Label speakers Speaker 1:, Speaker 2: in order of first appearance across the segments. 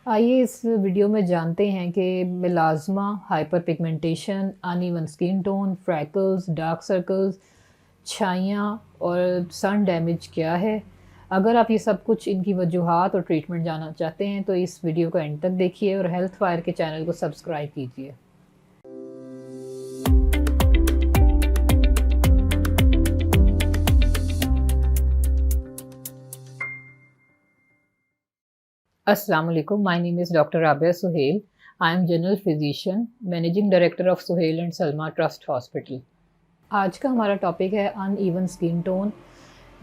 Speaker 1: आइए इस वीडियो में जानते हैं कि melasma, hyperpigmentation, uneven skin tone, freckles, dark circles, छाइयाँ और सन डैमेज क्या है। अगर आप ये सब कुछ इनकी वजूहात और ट्रीटमेंट जानना चाहते हैं तो इस वीडियो को एंड तक देखिए और हेल्थ फायर के चैनल को सब्सक्राइब कीजिए। अस्सलाम वालेकुम, my name is doctor Rabia Suhail. I am general physician, managing director of Suhail and Salma trust hospital. आज का हमारा टॉपिक है अनइवन स्किन टोन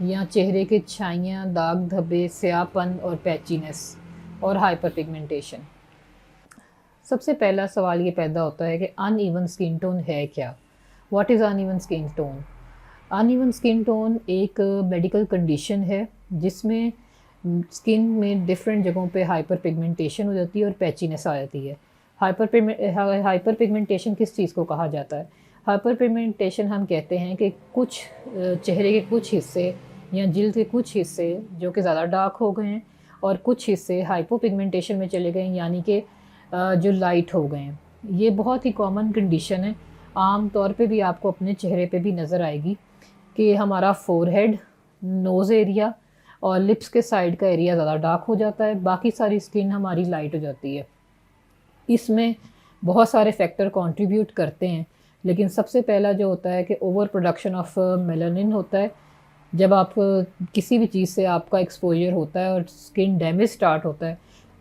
Speaker 1: या चेहरे के छाइयाँ, दाग धब्बे, स्याहपन और पैचीनेस और हाइपर पिगमेंटेशन। सबसे पहला सवाल ये पैदा होता है कि अनइवन स्किन टोन है क्या? What is uneven skin tone? Uneven skin tone एक मेडिकल कंडीशन है जिसमें स्किन में डिफरेंट जगहों पे हाइपर पिगमेंटेशन हो जाती है और पैचीनेस आ जाती है। हाइपर पिगमेंटेशन किस चीज़ को कहा जाता है? हाइपर पिगमेंटेशन हम कहते हैं कि कुछ चेहरे के कुछ हिस्से या जिल्द के कुछ हिस्से जो कि ज़्यादा डार्क हो गए हैं और कुछ हिस्से हाइपो पिगमेंटेशन में चले गए हैं, यानी कि जो लाइट हो गए हैं। ये बहुत ही कॉमन कंडीशन है, आम तौर पे भी आपको अपने चेहरे पे भी नज़र आएगी कि हमारा फोरहेड, नोज़ एरिया और लिप्स के साइड का एरिया ज़्यादा डार्क हो जाता है, बाकी सारी स्किन हमारी लाइट हो जाती है। इसमें बहुत सारे फैक्टर कंट्रीब्यूट करते हैं, लेकिन सबसे पहला जो होता है कि ओवर प्रोडक्शन ऑफ मेलानिन होता है। जब आप किसी भी चीज़ से आपका एक्सपोजर होता है और स्किन डैमेज स्टार्ट होता है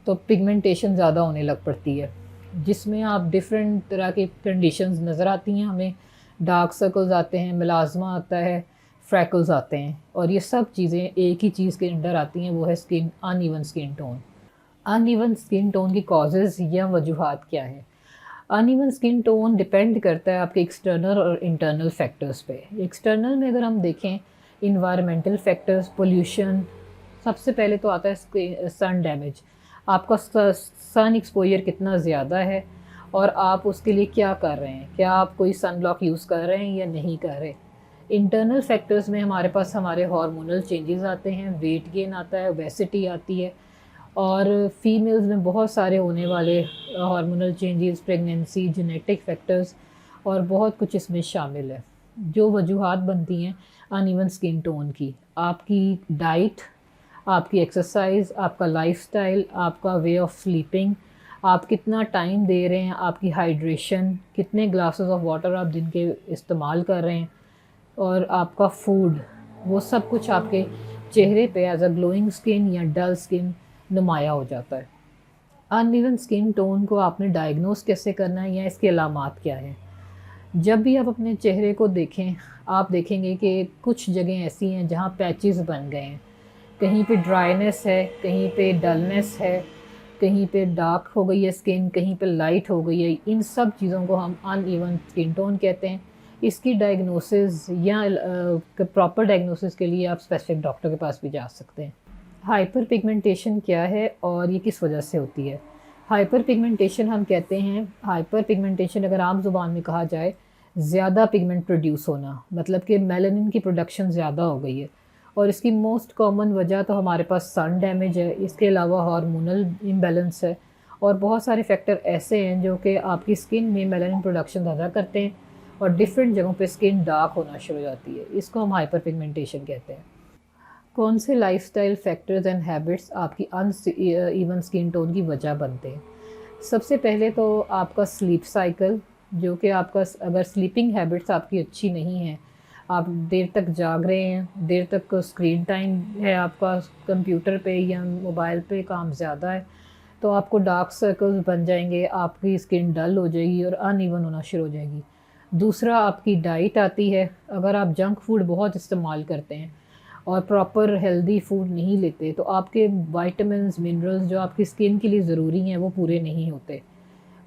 Speaker 1: तो पिगमेंटेशन ज़्यादा होने लग पड़ती है, जिसमें आप डिफरेंट तरह की कंडीशंस नज़र आती हैं हमें। डार्क सर्कल्स आते हैं, मेलाज़्मा आता है, फ्रैकल्स आते हैं और ये सब चीज़ें एक ही चीज़ के अंडर आती हैं, वो है skin uneven skin tone. Uneven skin tone की कॉजेज़ या वजूहात क्या हैं? अनइवन स्किन टोन डिपेंड करता है आपके एक्सटर्नल और इंटरनल फैक्टर्स पे। एक्सटर्नल में अगर हम देखें, इन्वायरमेंटल फैक्टर्स, पोल्यूशन, सबसे पहले तो आता है सन डैमेज। आपका सन एक्सपोजर कितना ज़्यादा है और आप उसके लिए क्या कर रहे हैं? क्या आप कोई सन ब्लॉक यूज़ कर रहे हैं या नहीं कर रहे? इंटरनल फैक्टर्स में हमारे पास हमारे हार्मोनल चेंजेस आते हैं, वेट गेन आता है, ओबेसिटी आती है और फीमेल्स में बहुत सारे होने वाले hormonal changes, pregnancy, genetic factors और बहुत कुछ इसमें शामिल है। जो वजूहात बनती हैं अनइवन स्किन टोन की, आपकी डाइट, आपकी एक्सरसाइज, आपका लाइफस्टाइल, आपका वे ऑफ स्लीपिंग, आप कितना टाइम दे रहे हैं, आपकी हाइड्रेशन, कितने ग्लासेस ऑफ वाटर आप दिन के इस्तेमाल कर रहे हैं और आपका फूड, वो सब कुछ आपके चेहरे पे एज अ ग्लोइंग स्किन या डल स्किन नुमाया हो जाता है। अनइवन स्किन टोन को आपने डायग्नोस कैसे करना है या इसकी अलामात क्या हैं? जब भी आप अपने चेहरे को देखें, आप देखेंगे कि कुछ जगह ऐसी हैं जहाँ पैचेस बन गए हैं। कहीं पे ड्राइनेस है, कहीं पे डलनेस है, कहीं पे डार्क हो गई है स्किन, कहीं पे लाइट हो गई है। इन सब चीज़ों को हम अनइवन स्किन टोन कहते हैं। इसकी डायग्नोसिस या प्रॉपर डायग्नोसिस के लिए आप स्पेसिफिक डॉक्टर के पास भी जा सकते हैं। हाइपर पिगमेंटेशन क्या है और ये किस वजह से होती है? हाइपर पिगमेंटेशन हम कहते हैं, हाइपर पिगमेंटेशन अगर आम ज़ुबान में कहा जाए, ज़्यादा पिगमेंट प्रोड्यूस होना, मतलब कि मेलानिन की प्रोडक्शन ज़्यादा हो गई है। और इसकी मोस्ट कॉमन वजह तो हमारे पास सन डैमेज है, इसके अलावा हार्मोनल इम्बैलेंस है और बहुत सारे फैक्टर ऐसे हैं जो कि आपकी स्किन में मेलानिन प्रोडक्शन ज़्यादा करते हैं और डिफरेंट जगहों पे स्किन डार्क होना शुरू हो जाती है। इसको हम हाइपर पिगमेंटेशन कहते हैं। कौन से लाइफस्टाइल फैक्टर्स एंड हैबिट्स आपकी अनइवन स्किन टोन की वजह बनते हैं? सबसे पहले तो आपका स्लीप साइकिल, जो कि आपका अगर स्लीपिंग हैबिट्स आपकी अच्छी नहीं है, आप देर तक जाग रहे हैं, देर तक स्क्रीन टाइम है आपका कंप्यूटर पे या मोबाइल पे, काम ज़्यादा है, तो आपको डार्क सर्कल्स बन जाएंगे, आपकी स्किन डल हो जाएगी और अनइवन होना शुरू हो जाएगी। दूसरा आपकी डाइट आती है। अगर आप जंक फूड बहुत इस्तेमाल करते हैं और प्रॉपर हेल्दी फूड नहीं लेते तो आपके विटामिन्स, मिनरल्स जो आपकी स्किन के लिए ज़रूरी हैं वो पूरे नहीं होते।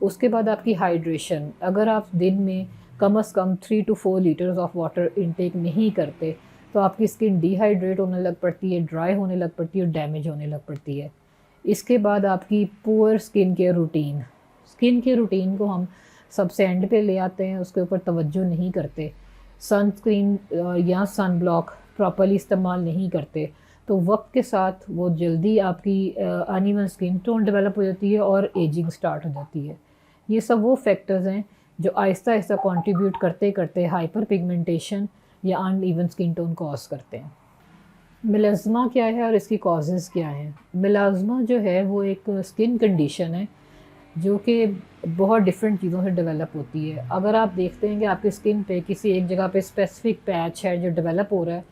Speaker 1: उसके बाद आपकी हाइड्रेशन, अगर आप दिन में कम से कम 3 to 4 litres of water intake नहीं करते तो आपकी स्किन डिहाइड्रेट होने लग पड़ती है, ड्राई होने लग पड़ती है और डैमेज होने लग पड़ती है। इसके बाद आपकी poor skin care routine, skin care routine को हम सबसे एंड पे ले आते हैं, उसके ऊपर तवज्जो नहीं करते। सनस्क्रीन या सन ब्लॉक प्रॉपर्ली इस्तेमाल नहीं करते तो वक्त के साथ वो जल्दी आपकी अनइवन स्किन टोन डेवलप हो जाती है और एजिंग स्टार्ट हो जाती है। ये सब वो फैक्टर्स हैं जो आहिस्ता आहिस्ता कंट्रीब्यूट करते करते हाइपर पिगमेंटेशन या अनइवन स्किन टोन कॉज करते हैं। मेलास्मा क्या है और इसकी कॉजेज़ क्या हैं? मेलास्मा जो है वो एक स्किन कंडीशन है जो कि बहुत डिफरेंट चीज़ों से डेवलप होती है। अगर आप देखते हैं कि आपकी स्किन पे किसी एक जगह पे स्पेसिफिक पैच है जो डेवलप हो रहा है,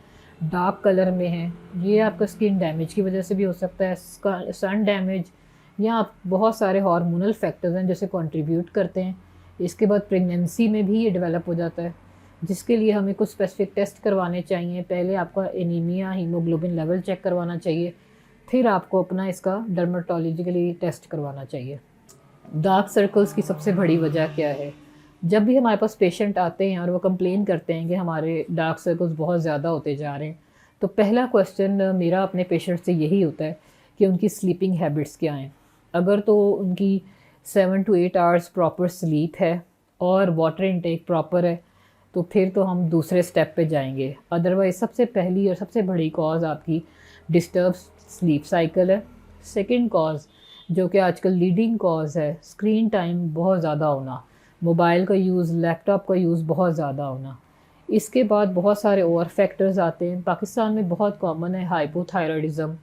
Speaker 1: डार्क कलर में है, ये आपका स्किन डैमेज की वजह से भी हो सकता है, सन डैमेज या बहुत सारे हार्मोनल फैक्टर्स हैं जैसे कंट्रीब्यूट करते हैं। इसके बाद प्रेगनेंसी में भी ये डेवलप हो जाता है, जिसके लिए हमें कुछ स्पेसिफिक टेस्ट करवाने चाहिए। पहले आपका एनीमिया, हीमोग्लोबिन लेवल चेक करवाना चाहिए, फिर आपको अपना इसका डर्मेटोलॉजिकली टेस्ट करवाना चाहिए। डार्क सर्कल्स की सबसे बड़ी वजह क्या है? जब भी हमारे पास पेशेंट आते हैं और वो कंप्लेन करते हैं कि हमारे डार्क सर्कल्स बहुत ज़्यादा होते जा रहे हैं, तो पहला क्वेश्चन मेरा अपने पेशेंट से यही होता है कि उनकी स्लीपिंग हैबिट्स क्या हैं। अगर तो उनकी 7 to 8 आवर्स प्रॉपर स्लीप है और वाटर इनटेक प्रॉपर है तो फिर तो हम दूसरे स्टेप पे जाएंगे। अदरवाइज़ सबसे पहली और सबसे बड़ी कॉज आपकी डिस्टर्ब स्लीप साइकिल है। सेकंड कॉज जो कि आजकल लीडिंग कॉज है, स्क्रीन टाइम बहुत ज़्यादा होना, मोबाइल का यूज़, लैपटॉप का यूज़ बहुत ज़्यादा होना। इसके बाद बहुत सारे और फैक्टर्स आते हैं। पाकिस्तान में बहुत कॉमन है हाइपोथायरॉयडिज़म,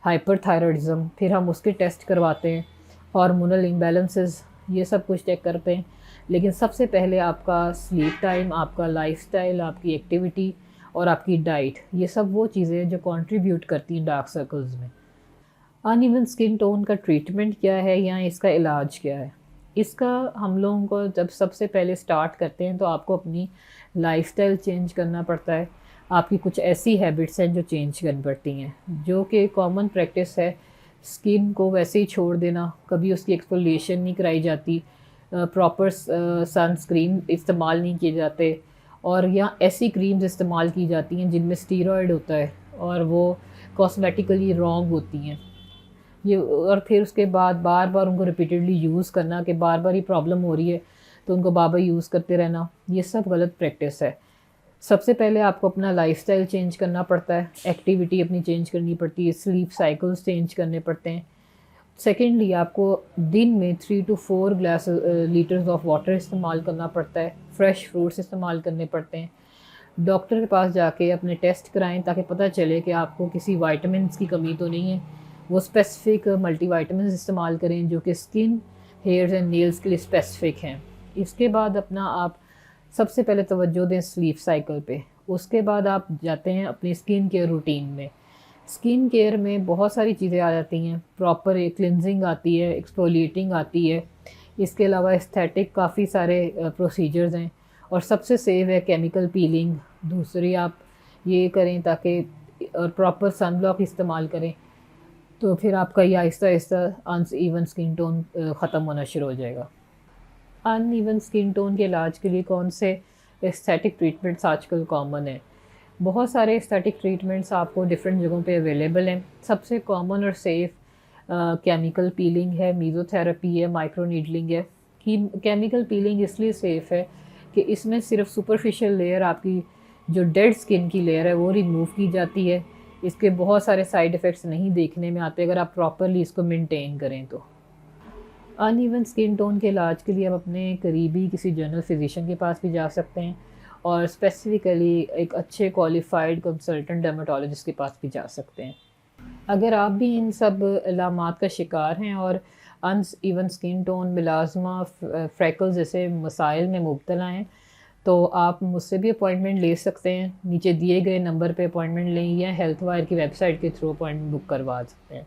Speaker 1: हाइपरथायरॉयडिज़म, फिर हम उसके टेस्ट करवाते हैं, हार्मोनल इम्बैलेंसेस, ये सब कुछ चेक करते हैं। लेकिन सबसे पहले आपका स्लीप टाइम, आपका लाइफस्टाइल, आपकी एक्टिविटी और आपकी डाइट, ये सब वो चीज़ें जो कंट्रीब्यूट करती हैं डार्क सर्कल्स में। अनइवन स्किन टोन का ट्रीटमेंट क्या है या इसका इलाज क्या है? इसका हम लोगों को जब सबसे पहले स्टार्ट करते हैं तो आपको अपनी लाइफस्टाइल चेंज करना पड़ता है। आपकी कुछ ऐसी हैबिट्स हैं जो चेंज करनी पड़ती हैं, जो कि कॉमन प्रैक्टिस है। स्किन को वैसे ही छोड़ देना, कभी उसकी एक्सफोलिएशन नहीं कराई जाती, प्रॉपर सनस्क्रीन इस्तेमाल नहीं किए जाते, और या ऐसी क्रीम्स इस्तेमाल की जाती हैं जिनमें स्टीरॉयड होता है और वो कॉस्मेटिकली रॉन्ग होती हैं। ये और फिर उसके बाद बार बार उनको रिपीटेडली यूज़ करना कि बार बार ये प्रॉब्लम हो रही है तो उनको बार बार यूज़ करते रहना, ये सब गलत प्रैक्टिस है। सबसे पहले आपको अपना लाइफस्टाइल चेंज करना पड़ता है, एक्टिविटी अपनी चेंज करनी पड़ती है, स्लीप साइकिल्स चेंज करने पड़ते हैं। सेकेंडली आपको दिन में 3 to 4 glass litres of water इस्तेमाल करना पड़ता है, फ्रेश फ्रूट्स इस्तेमाल करने पड़ते हैं। डॉक्टर के पास जाके अपने टेस्ट कराएं ताकि पता चले कि आपको किसी वाइटामिन्स की कमी तो नहीं है। वो स्पेसिफिक मल्टीविटामिन्स इस्तेमाल करें जो कि स्किन, हेयर्स एंड नेल्स के लिए स्पेसिफिक हैं। इसके बाद अपना आप सबसे पहले तवज्जो दें स्लीप साइकिल पे। उसके बाद आप जाते हैं अपनी स्किन केयर रूटीन में। स्किन केयर में बहुत सारी चीज़ें आ जाती हैं, प्रॉपर क्लिनजिंग आती है, एक्सफोलिएटिंग आती है। इसके अलावा एस्थेटिक काफ़ी सारे प्रोसीजर्स हैं और सबसे सेफ है केमिकल पीलिंग। दूसरी आप ये करें ताकि और प्रॉपर सन ब्लॉक इस्तेमाल करें, तो फिर आपका ये Aahista Aahista uneven skin tone ख़त्म होना शुरू हो जाएगा। अनइवन स्किन टोन के इलाज के लिए कौन से एस्थेटिक ट्रीटमेंट्स आजकल कॉमन है? बहुत सारे एस्थेटिक ट्रीटमेंट्स आपको डिफरेंट जगहों पे अवेलेबल हैं। सबसे कॉमन और सेफ केमिकल पीलिंग है, मीज़ोथेरेपी है, माइक्रो नीडलिंग है। कि केमिकल पीलिंग इसलिए सेफ़ है कि इसमें सिर्फ सुपरफिशियल लेयर, आपकी जो डेड स्किन की लेयर है वो रिमूव की जाती है। इसके बहुत सारे साइड इफ़ेक्ट्स नहीं देखने में आते अगर आप प्रॉपरली इसको मेंटेन करें तो। अनइवन स्किन टोन के इलाज के लिए आप अपने करीबी किसी जनरल फिजिशियन के पास भी जा सकते हैं और स्पेसिफ़िकली एक अच्छे क्वालिफाइड कंसल्टेंट डर्मेटोलॉजिस्ट के पास भी जा सकते हैं। अगर आप भी इन सब अलामात का शिकार हैं और uneven skin tone, melasma, freckles जैसे मसाइल में मुब्तला हैं, तो आप मुझसे भी अपॉइंटमेंट ले सकते हैं। नीचे दिए गए नंबर पे अपॉइंटमेंट लें या हेल्थ वायर की वेबसाइट के थ्रू अपॉइंटमेंट बुक करवा सकते हैं।